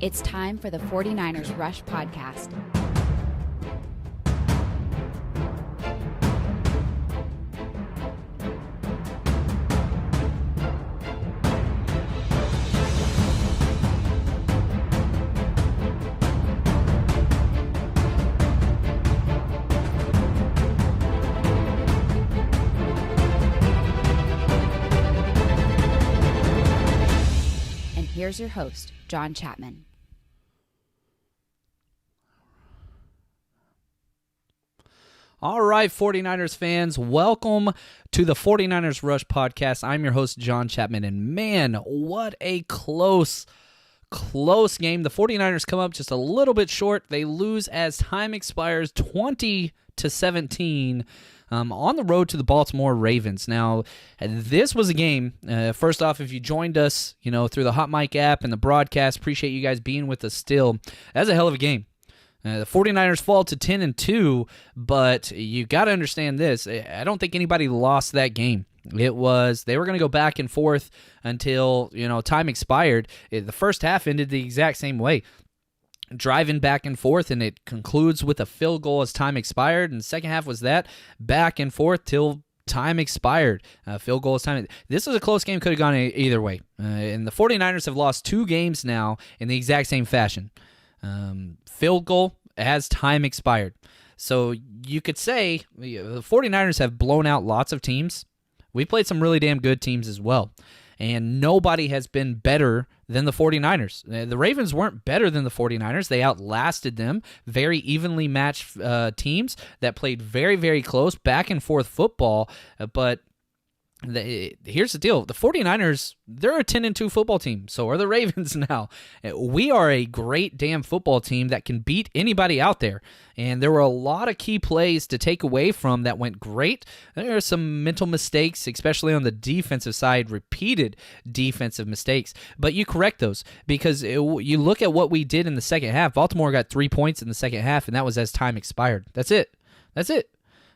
It's time for the 49ers Rush podcast. And here's your host, John Chapman. All right, 49ers fans, welcome to the 49ers Rush podcast. I'm your host, John Chapman, and man, what a close game. The 49ers come up just a little bit short. They lose as time expires 20-17 on the road to the Baltimore Ravens. Now, this was a game, first off, if you joined us, through the Hot Mic app and the broadcast, appreciate you guys being with us still. That's a hell of a game. The 49ers fall to 10-2, but you got to understand this. I don't think anybody lost that game. They were going to go back and forth until, time expired. The first half ended the exact same way. Driving back and forth, and it concludes with a field goal as time expired, and the second half was that, back and forth till time expired. Field goal as time. This was a close game, could have gone either way. And the 49ers have lost 2 games now in the exact same fashion. Field goal as time expired. So you could say the 49ers have blown out lots of teams. We played some really damn good teams as well. And nobody has been better than the 49ers. The Ravens weren't better than the 49ers. They outlasted them. Very evenly matched teams that played very, very close, back and forth football. But here's the deal. The 49ers, they're a 10-2 football team. So are the Ravens now. We are a great damn football team that can beat anybody out there. And there were a lot of key plays to take away from that went great. There are some mental mistakes, especially on the defensive side, repeated defensive mistakes. But you correct those because you look at what we did in the second half. Baltimore got 3 points in the second half, and that was as time expired. That's it.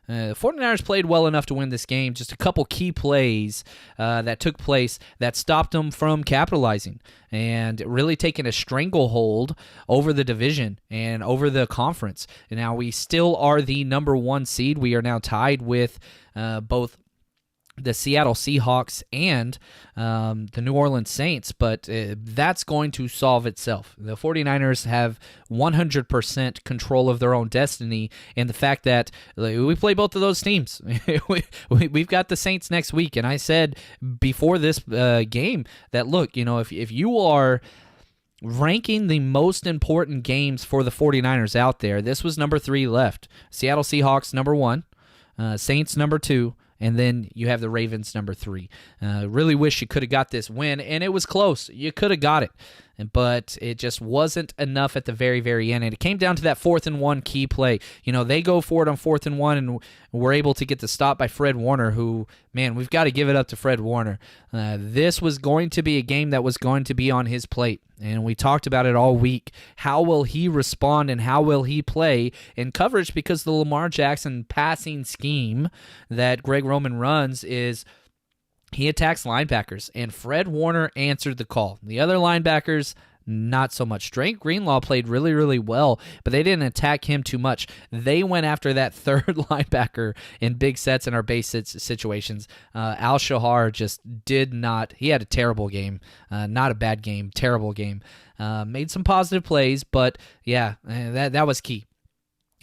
The 49ers played well enough to win this game. Just a couple key plays that took place that stopped them from capitalizing and really taking a stranglehold over the division and over the conference. And now we still are the number 1 seed. We are now tied with both the Seattle Seahawks and the New Orleans Saints, but that's going to solve itself. The 49ers have 100% control of their own destiny, and the fact that we play both of those teams. We've got the Saints next week, and I said before this game that, look, if you are ranking the most important games for the 49ers out there, this was number 3 left. Seattle Seahawks, number 1. Saints, number 2. And then you have the Ravens, number 3. Really wish you could have got this win, and it was close. You could have got it, but it just wasn't enough at the very, very end. And it came down to that 4th and 1 key play. They go for it on 4th and 1, and we're able to get the stop by Fred Warner, who, man, we've got to give it up to Fred Warner. This was going to be a game that was going to be on his plate, and we talked about it all week. How will he respond and how will he play in coverage? Because the Lamar Jackson passing scheme that Greg Roman runs is he attacks linebackers, and Fred Warner answered the call. The other linebackers, not so much. Drake Greenlaw played really, really well, but they didn't attack him too much. They went after that third linebacker in big sets in our base situations. Al-Shahar just did not. He had a terrible game. Not a bad game, terrible game. Made some positive plays, but yeah, that was key.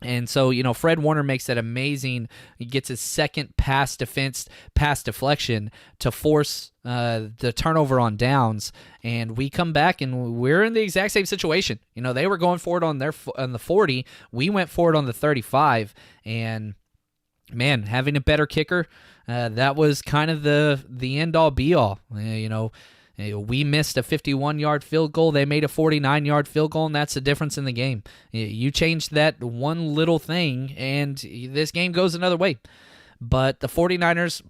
And so, Fred Warner makes that amazing, he gets his second pass deflection to force the turnover on downs, and we come back and we're in the exact same situation. They were going for it on the 40, we went for it on the 35, and man, having a better kicker, that was kind of the end-all be-all. We missed a 51-yard field goal. They made a 49-yard field goal, and that's the difference in the game. You change that one little thing, and this game goes another way. But the 49ers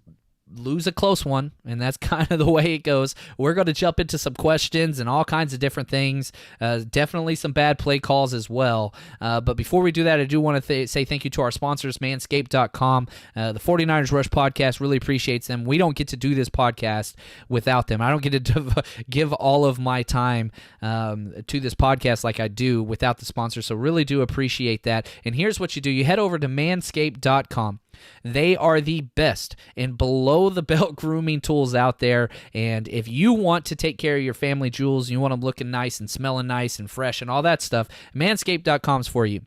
lose a close one, and that's kind of the way it goes. We're going to jump into some questions and all kinds of different things. Definitely some bad play calls as well. But before we do that, I do want to say thank you to our sponsors, Manscaped.com. The 49ers Rush podcast really appreciates them. We don't get to do this podcast without them. I don't get to give all of my time to this podcast like I do without the sponsor, so really do appreciate that. And here's what you do. You head over to Manscaped.com. They are the best in below-the-belt grooming tools out there, and if you want to take care of your family jewels, you want them looking nice and smelling nice and fresh and all that stuff, Manscaped.com's for you.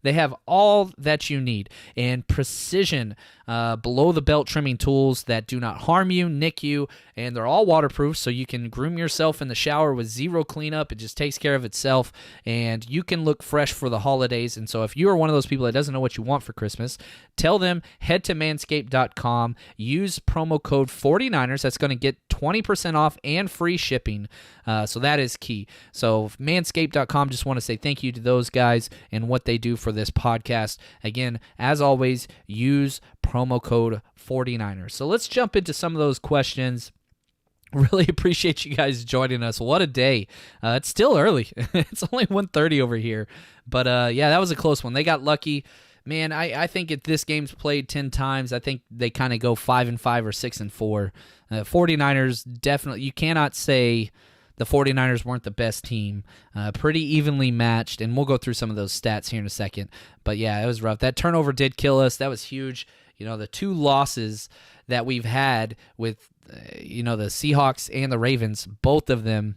They have all that you need in precision below-the-belt trimming tools that do not harm you, nick you, and they're all waterproof, so you can groom yourself in the shower with zero cleanup. It just takes care of itself, and you can look fresh for the holidays. And so if you are one of those people that doesn't know what you want for Christmas, tell them, head to Manscaped.com, use promo code 49ers. That's going to get 20% off and free shipping, so that is key. So Manscaped.com, just want to say thank you to those guys and what they do for this podcast. Again, as always, use promo code 49ers. So let's jump into some of those questions. Really appreciate you guys joining us. What a day. It's still early. It's only 1:30 over here. But yeah, that was a close one. They got lucky. Man, I think if this game's played 10 times, I think they kind of go 5-5 or 6-4. 49ers, definitely, you cannot say the 49ers weren't the best team. Pretty evenly matched, and we'll go through some of those stats here in a second. But yeah, it was rough. That turnover did kill us. That was huge. You know, the two losses that we've had with, the Seahawks and the Ravens, both of them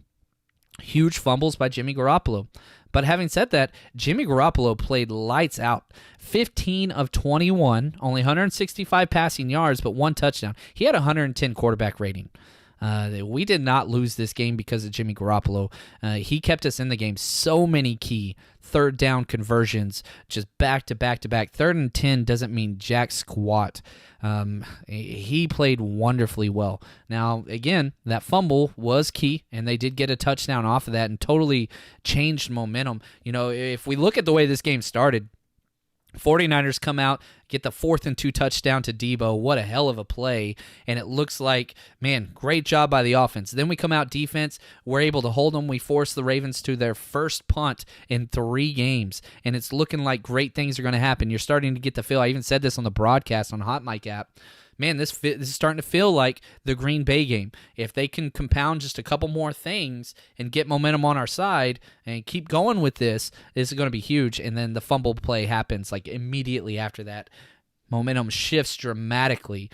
huge fumbles by Jimmy Garoppolo. But having said that, Jimmy Garoppolo played lights out. 15 of 21, only 165 passing yards, but one touchdown. He had 110 quarterback rating. We did not lose this game because of Jimmy Garoppolo. He kept us in the game. So many key third down conversions, just back to back to back. 3rd and 10 doesn't mean jack squat. He played wonderfully well. Now, again, that fumble was key, and they did get a touchdown off of that and totally changed momentum. If we look at the way this game started, 49ers come out, get the 4th and 2 touchdown to Debo. What a hell of a play. And it looks like, man, great job by the offense. Then we come out defense. We're able to hold them. We force the Ravens to their first punt in 3 games. And it's looking like great things are going to happen. You're starting to get the feel. I even said this on the broadcast on Hot Mic app. Man, this is starting to feel like the Green Bay game. If they can compound just a couple more things and get momentum on our side and keep going with this is going to be huge. And then the fumble play happens like immediately after that. Momentum shifts dramatically.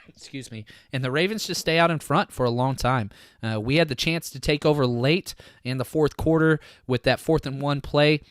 Excuse me. And the Ravens just stay out in front for a long time. We had the chance to take over late in the 4th quarter with that 4th and 1 play.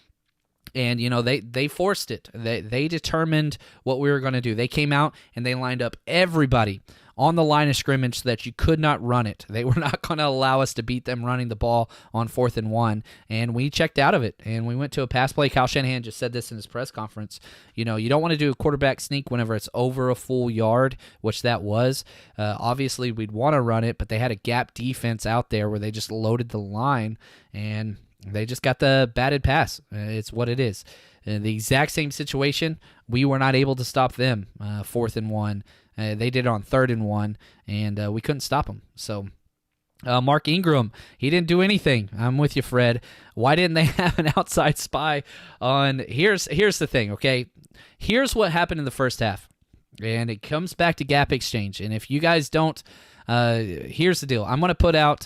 And, they forced it. They determined what we were going to do. They came out and they lined up everybody on the line of scrimmage so that you could not run it. They were not going to allow us to beat them running the ball on 4th and 1. And we checked out of it. And we went to a pass play. Kyle Shanahan just said this in his press conference. You don't want to do a quarterback sneak whenever it's over a full yard, which that was. Obviously, we'd want to run it, but they had a gap defense out there where they just loaded the line, and they just got the batted pass. It's what it is. The exact same situation, we were not able to stop them 4th and 1. They did it on 3rd and 1, and we couldn't stop them. So Mark Ingram, he didn't do anything. I'm with you, Fred. Why didn't they have an outside spy on? Here's the thing, okay? Here's what happened in the first half, and it comes back to gap exchange. And if you guys don't, here's the deal. I'm going to put out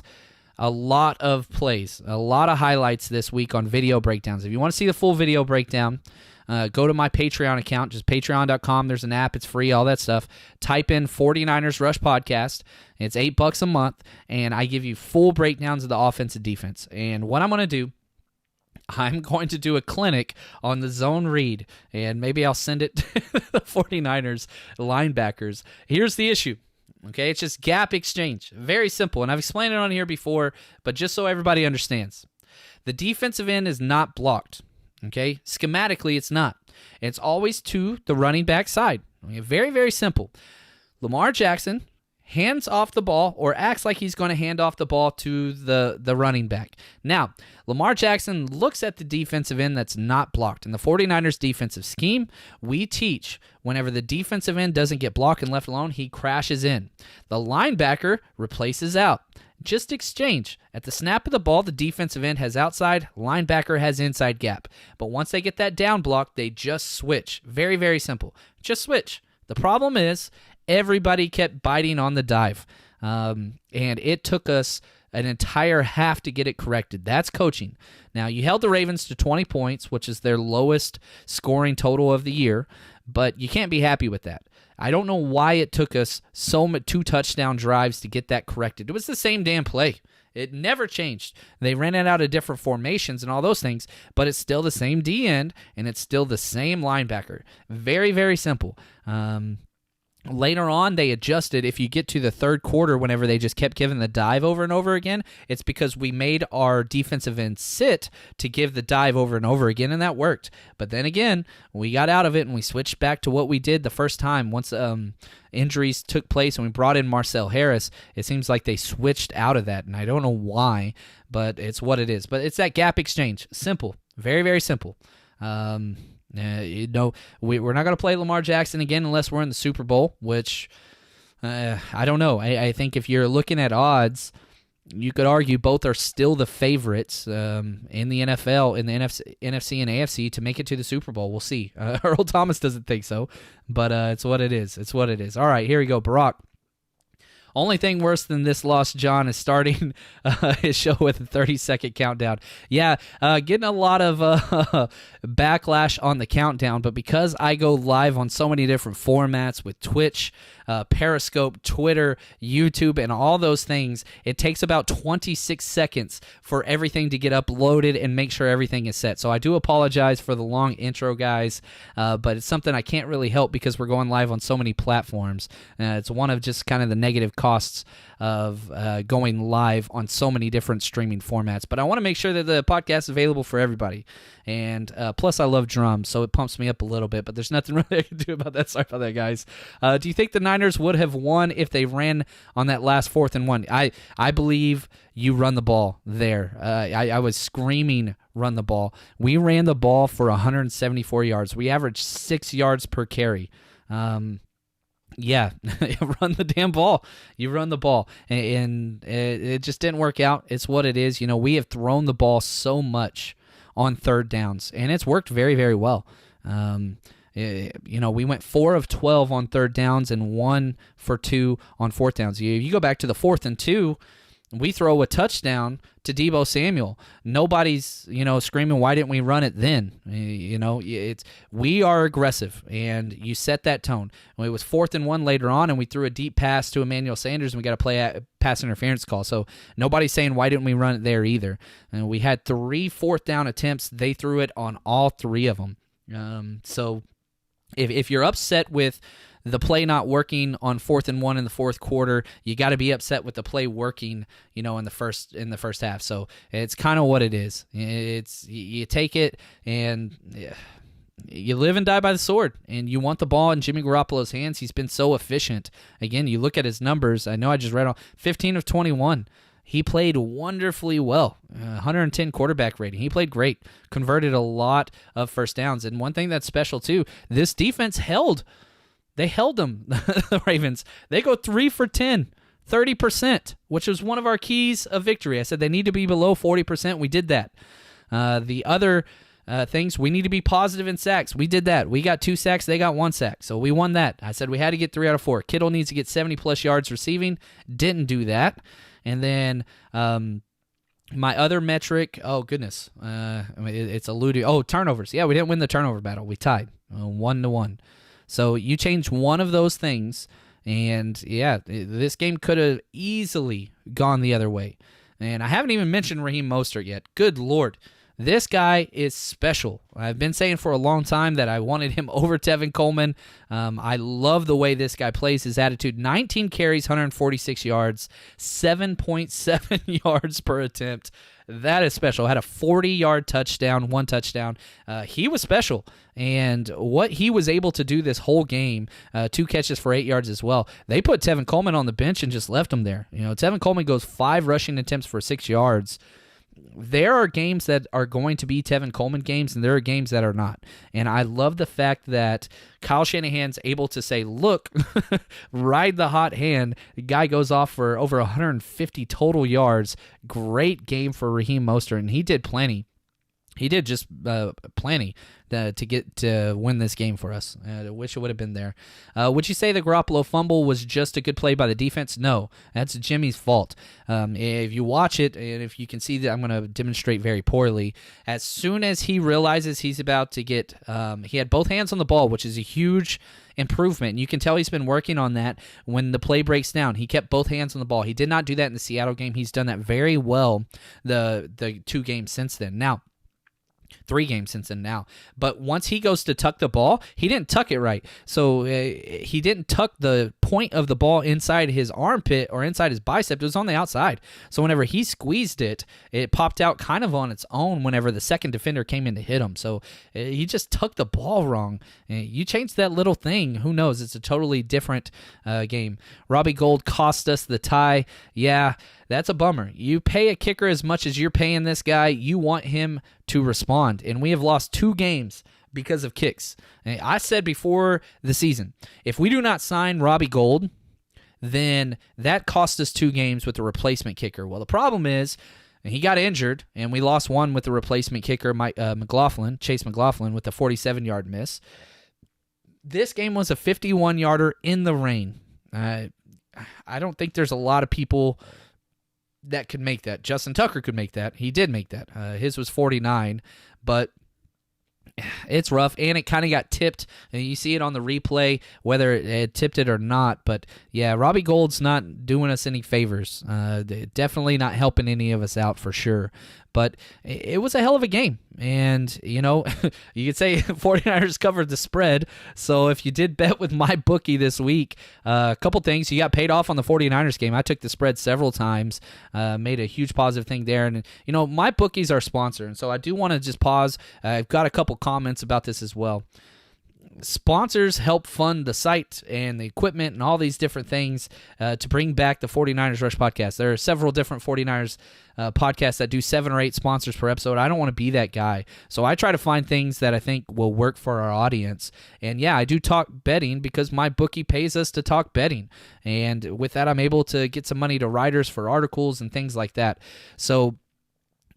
a lot of plays, a lot of highlights this week on video breakdowns. If you want to see the full video breakdown, go to my Patreon account, just patreon.com. There's an app. It's free, all that stuff. Type in 49ers Rush Podcast. It's $8 a month, and I give you full breakdowns of the offense and defense. And what I'm going to do, I'm going to do a clinic on the zone read, and maybe I'll send it to the 49ers linebackers. Here's the issue. Okay, it's just gap exchange. Very simple, and I've explained it on here before, but just so everybody understands. The defensive end is not blocked. Okay, schematically, it's not. It's always to the running back side. Okay? Very, very simple. Lamar Jackson hands off the ball or acts like he's going to hand off the ball to the running back. Now, Lamar Jackson looks at the defensive end that's not blocked. In the 49ers defensive scheme, we teach whenever the defensive end doesn't get blocked and left alone, he crashes in. The linebacker replaces out. Just exchange. At the snap of the ball, the defensive end has outside, linebacker has inside gap. But once they get that down block, they just switch. Very, very simple. Just switch. The problem is everybody kept biting on the dive, and it took us an entire half to get it corrected. That's coaching. Now, you held the Ravens to 20 points, which is their lowest scoring total of the year, but you can't be happy with that. I don't know why it took us so much 2 touchdown drives to get that corrected. It was the same damn play. It never changed. They ran it out of different formations and all those things, but it's still the same D end, and it's still the same linebacker. Very, very simple. Later on, they adjusted. If you get to the third quarter, whenever they just kept giving the dive over and over again, it's because we made our defensive end sit to give the dive over and over again, and that worked. But then again, we got out of it, and we switched back to what we did the first time. Once injuries took place and we brought in Marcel Harris, it seems like they switched out of that, and I don't know why, but it's what it is. But it's that gap exchange. Simple. Very, very simple. We're not going to play Lamar Jackson again unless we're in the Super Bowl, which I don't know. I think if you're looking at odds, you could argue both are still the favorites in the NFL, in the NFC and AFC to make it to the Super Bowl. We'll see. Earl Thomas doesn't think so, but it's what it is. It's what it is. All right, here we go. Barack. Only thing worse than this loss, John, is starting his show with a 30-second countdown. Yeah, getting a lot of backlash on the countdown, but because I go live on so many different formats with Twitch, Periscope, Twitter, YouTube, and all those things, it takes about 26 seconds for everything to get uploaded and make sure everything is set. So I do apologize for the long intro, guys, but it's something I can't really help because we're going live on so many platforms. It's one of just kind of the negative costs of going live on so many different streaming formats. But I want to make sure that the podcast is available for everybody. And plus, I love drums, so it pumps me up a little bit. But there's nothing really I can do about that. Sorry about that, guys. Do you think the Niners would have won if they ran on that last 4th and 1? I believe you run the ball there. I was screaming, run the ball. We ran the ball for 174 yards. We averaged 6 yards per carry. Yeah, run the damn ball. You run the ball, and it just didn't work out. It's what it is. You know, we have thrown the ball so much on third downs, and it's worked very, very well. We went 4 of 12 on third downs and 1 for 2 on fourth downs. You go back to the 4th and 2, we throw a touchdown to Deebo Samuel. Nobody's, screaming, why didn't we run it then? We are aggressive, and you set that tone. It was 4th and 1 later on, and we threw a deep pass to Emmanuel Sanders, and we got to play a pass interference call. So nobody's saying, why didn't we run it there either? And we had 3 fourth down attempts. They threw it on all 3 of them. So if you're upset with the play not working on 4th and 1 in the fourth quarter, you got to be upset with the play working, in the first half. So it's kind of what it is. It's you take it and you live and die by the sword, and you want the ball in Jimmy Garoppolo's hands. He's been so efficient. Again, you look at his numbers. I know I just read on 15 of 21. He played wonderfully well, 110 quarterback rating. He played great, converted a lot of first downs. And one thing that's special, too, this defense held them, the Ravens. They go 3 for 10, 30%, which was one of our keys of victory. I said they need to be below 40%. We did that. The other things, we need to be positive in sacks. We did that. We got 2 sacks. They got 1 sack. So we won that. I said we had to get 3 out of 4. Kittle needs to get 70-plus yards receiving. Didn't do that. And then my other metric, oh, goodness, it's alluded. Oh, turnovers. Yeah, we didn't win the turnover battle. We tied 1-1. So you change one of those things, and, yeah, this game could have easily gone the other way. And I haven't even mentioned Raheem Mostert yet. Good Lord. This guy is special. I've been saying for a long time that I wanted him over Tevin Coleman. I love the way this guy plays, his attitude. 19 carries, 146 yards, 7.7 yards per attempt. That is special. Had a 40-yard touchdown, 1 touchdown. He was special. And what he was able to do this whole game, 2 catches for 8 yards as well. They put Tevin Coleman on the bench and just left him there. Tevin Coleman goes 5 rushing attempts for 6 yards. There are games that are going to be Tevin Coleman games, and there are games that are not. And I love the fact that Kyle Shanahan's able to say, look, ride the hot hand. The guy goes off for over 150 total yards. Great game for Raheem Mostert, and he did plenty. He did just plenty to get to win this game for us. I wish it would have been there. Would you say the Garoppolo fumble was just a good play by the defense? No, that's Jimmy's fault. If you watch it, and if you can see that I'm going to demonstrate very poorly, as soon as he realizes he's about to get, he had both hands on the ball, which is a huge improvement. And you can tell he's been working on that when the play breaks down. He kept both hands on the ball. He did not do that in the Seattle game. He's done that very well the 2 games since then. Now, 3 games since then now. But once he goes to tuck the ball, he didn't tuck it right. So he didn't tuck the point of the ball inside his armpit or inside his bicep. It was on the outside. So whenever he squeezed it, it popped out kind of on its own whenever the second defender came in to hit him. So he just tucked the ball wrong. You change that little thing, who knows? It's a totally different game. Robbie Gould cost us the tie. Yeah, that's a bummer. You pay a kicker as much as you're paying this guy, you want him to respond. And we have lost 2 games because of kicks. And I said before the season, if we do not sign Robbie Gould, then that cost us 2 games with the replacement kicker. Well, the problem is, he got injured, and we lost 1 with the replacement kicker, Chase McLaughlin, with a 47-yard miss. This game was a 51-yarder in the rain. I don't think there's a lot of people that could make that. Justin Tucker could make that. He did make that. His was 49, but it's rough, and it kind of got tipped. And you see it on the replay, whether it tipped it or not. But, yeah, Robbie Gould's not doing us any favors. Definitely not helping any of us out for sure. But it was a hell of a game. And, you could say 49ers covered the spread. So if you did bet with my bookie this week, a couple things. You got paid off on the 49ers game. I took the spread several times, made a huge positive thing there. And, my bookie's our sponsor. And so I do want to just pause. I've got a couple comments about this as well. Sponsors help fund the site and the equipment and all these different things to bring back the 49ers Rush podcast. There are several different 49ers podcasts that do 7 or 8 sponsors per episode. I don't want to be that guy. So I try to find things that I think will work for our audience. And yeah, I do talk betting because my bookie pays us to talk betting. And with that, I'm able to get some money to writers for articles and things like that. So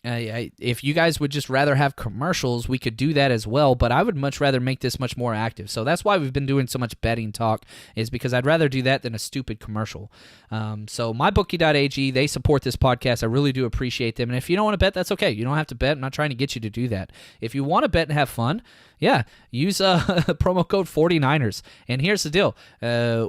if you guys would just rather have commercials, we could do that as well, but I would much rather make this much more active. So that's why we've been doing so much betting talk, is because I'd rather do that than a stupid commercial. So mybookie.ag, they support this podcast. I really do appreciate them. And if you don't want to bet, that's okay. You don't have to bet. I'm not trying to get you to do that. If you want to bet and have fun, yeah, use promo code 49ers. And here's the deal.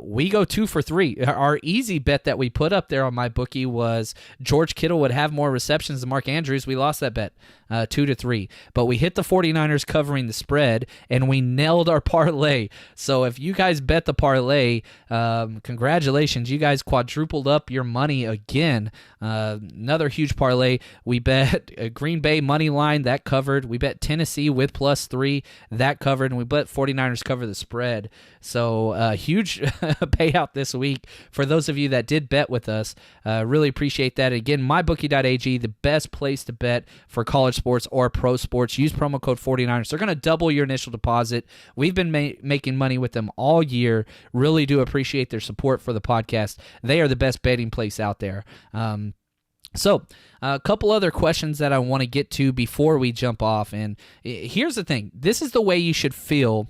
We go 2 for 3. Our easy bet that we put up there on my bookie was George Kittle would have more receptions than Mark Andrews. We lost that bet 2-3. But we hit the 49ers covering the spread, and we nailed our parlay. So if you guys bet the parlay, congratulations. You guys quadrupled up your money again. Another huge parlay. We bet Green Bay money line. That covered. We bet Tennessee with +3. That covered, and we bet 49ers cover the spread. So huge payout this week for those of you that did bet with us. Really appreciate that. Again, mybookie.ag, the best place to bet for college sports or pro sports. Use promo code 49ers. They're going to double your initial deposit. We've been making money with them all year. Really do appreciate their support for the podcast. They are the best betting place out there. So, a couple other questions that I want to get to before we jump off. And here's the thing. This is the way you should feel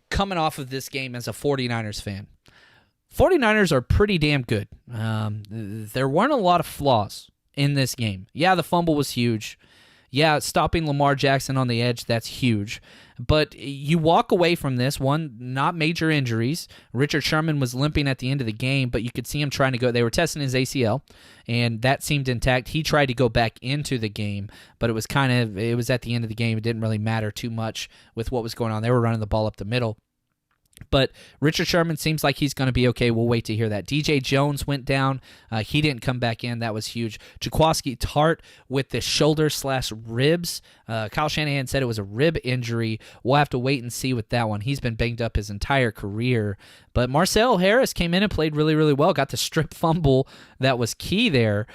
coming off of this game as a 49ers fan. 49ers are pretty damn good. There weren't a lot of flaws in this game. Yeah, the fumble was huge. yeah, stopping Lamar Jackson on the edge, that's huge. But you walk away from this, one, not major injuries. Richard Sherman was limping at the end of the game, but you could see him trying to go. They were testing his ACL, and that seemed intact. He tried to go back into the game, but it was at the end of the game. It didn't really matter too much with what was going on. They were running the ball up the middle. But Richard Sherman seems like he's going to be okay. We'll wait to hear that. DJ Jones went down. He didn't come back in. That was huge. Jaquiski Tart with the shoulder/ribs. Kyle Shanahan said it was a rib injury. We'll have to wait and see with that one. He's been banged up his entire career. But Marcel Harris came in and played really, really well. Got the strip fumble that was key there,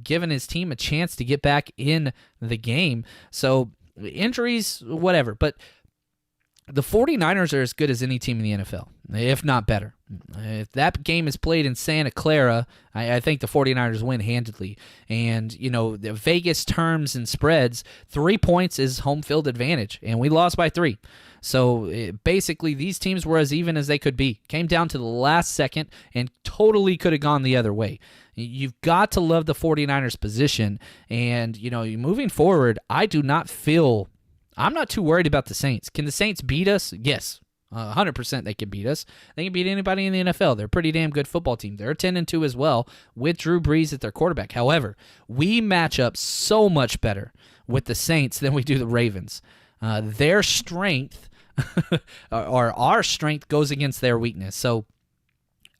giving his team a chance to get back in the game. So injuries, whatever. But the 49ers are as good as any team in the NFL, if not better. If that game is played in Santa Clara, I think the 49ers win handedly. And, the Vegas terms and spreads, 3 points is home field advantage, and we lost by 3. So basically, these teams were as even as they could be. Came down to the last second and totally could have gone the other way. You've got to love the 49ers position. And, moving forward, I'm not too worried about the Saints. Can the Saints beat us? Yes, 100% they can beat us. They can beat anybody in the NFL. They're a pretty damn good football team. They're 10-2 as well with Drew Brees at their quarterback. However, we match up so much better with the Saints than we do the Ravens. Their strength, or our strength, goes against their weakness. So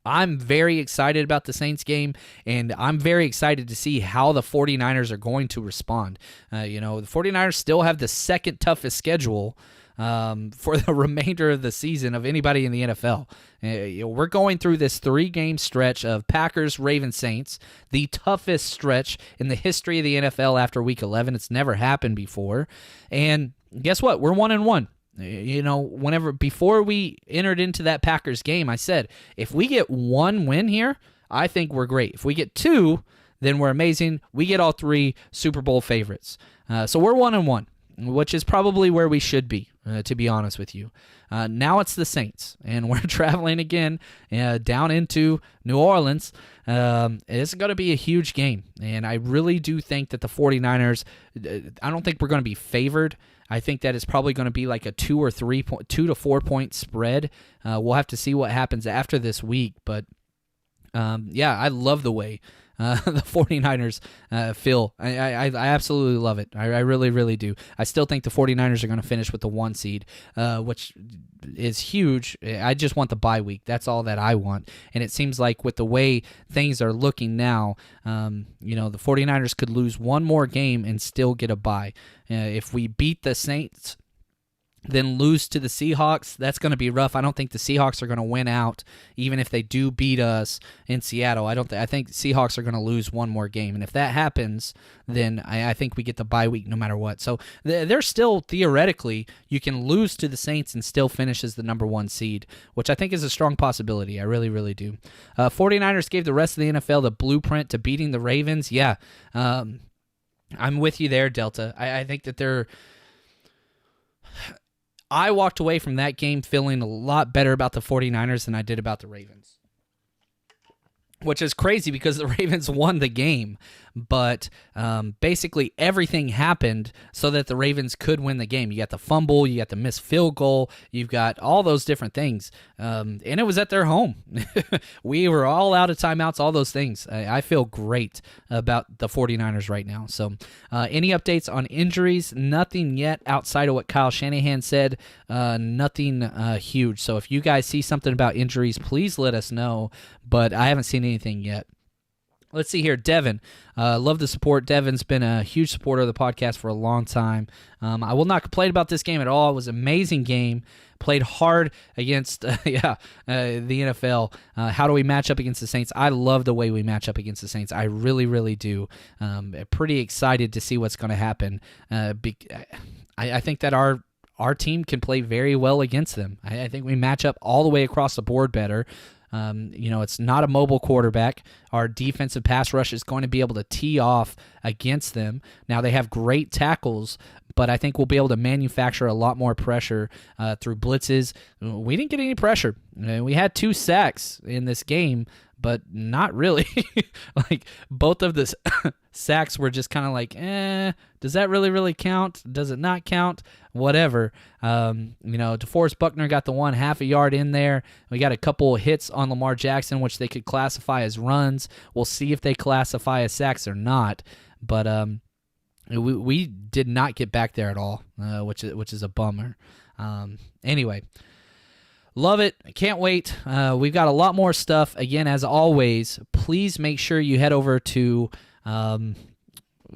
I'm very excited about the Saints game, and I'm very excited to see how the 49ers are going to respond. The 49ers still have the second toughest schedule for the remainder of the season of anybody in the NFL. We're going through this 3-game stretch of Packers, Ravens, Saints, the toughest stretch in the history of the NFL after Week 11. It's never happened before. And guess what? We're 1-1. Before we entered into that Packers game, I said, if we get 1 win here, I think we're great. If we get 2, then we're amazing. We get all 3 Super Bowl favorites. So we're 1-1, which is probably where we should be, to be honest with you. Now it's the Saints, and we're traveling again down into New Orleans. It's going to be a huge game, and I really do think that the 49ers, I don't think we're going to be favored. I think that it's probably going to be like a 2 to 4 point spread. We'll have to see what happens after this week. But, I love the way the 49ers feel. I absolutely love it. I really, really do. I still think the 49ers are going to finish with the 1 seed, which is huge. I just want the bye week. That's all that I want. And it seems like with the way things are looking now, the 49ers could lose 1 more game and still get a bye. If we beat the Saints, then lose to the Seahawks, that's going to be rough. I don't think the Seahawks are going to win out, even if they do beat us in Seattle. I think the Seahawks are going to lose 1 more game, and if that happens, then I think we get the bye week no matter what. So there's still, theoretically, you can lose to the Saints and still finish as the number 1 seed, which I think is a strong possibility. I really, really do. 49ers gave the rest of the NFL the blueprint to beating the Ravens. Yeah, I'm with you there, Delta. I think that I walked away from that game feeling a lot better about the 49ers than I did about the Ravens, which is crazy because the Ravens won the game. But basically everything happened so that the Ravens could win the game. You got the fumble, you got the missed field goal, you've got all those different things. And it was at their home. We were all out of timeouts, all those things. I feel great about the 49ers right now. So any updates on injuries? Nothing yet outside of what Kyle Shanahan said. Nothing huge. So if you guys see something about injuries, please let us know. But I haven't seen anything yet. Let's see here. Devin, love the support. Devin's been a huge supporter of the podcast for a long time. I will not complain about this game at all. It was an amazing game. Played hard against the NFL. How do we match up against the Saints? I love the way we match up against the Saints. I really, really do. Pretty excited to see what's going to happen. I think that our team can play very well against them. I think we match up all the way across the board better. It's not a mobile quarterback. Our defensive pass rush is going to be able to tee off against them. Now, they have great tackles, but I think we'll be able to manufacture a lot more pressure through blitzes. We didn't get any pressure. We had 2 sacks in this game, but not really. Like, both of the sacks were just kind of like, does that really count? Does it not count? Whatever. DeForest Buckner got the one half a yard in there. We got a couple hits on Lamar Jackson, which they could classify as runs. We'll see if they classify as sacks or not. But we did not get back there at all, which is a bummer. Anyway, love it. Can't wait. We've got a lot more stuff. Again, as always, please make sure you head over to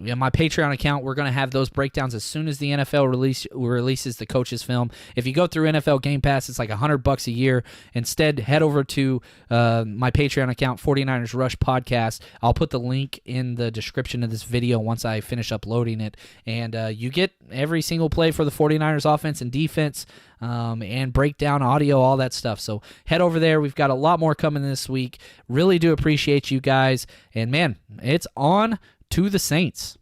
my Patreon account. We're going to have those breakdowns as soon as the NFL releases the coaches film. If you go through NFL Game Pass, it's like $100 a year. Instead, head over to my Patreon account, 49ers Rush Podcast. I'll put the link in the description of this video once I finish uploading it. And you get every single play for the 49ers offense and defense, and breakdown audio, all that stuff. So head over there. We've got a lot more coming this week. Really do appreciate you guys. And man, it's on to the Saints.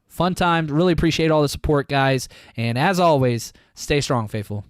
Fun time. Really appreciate all the support, guys. And as always, stay strong, faithful.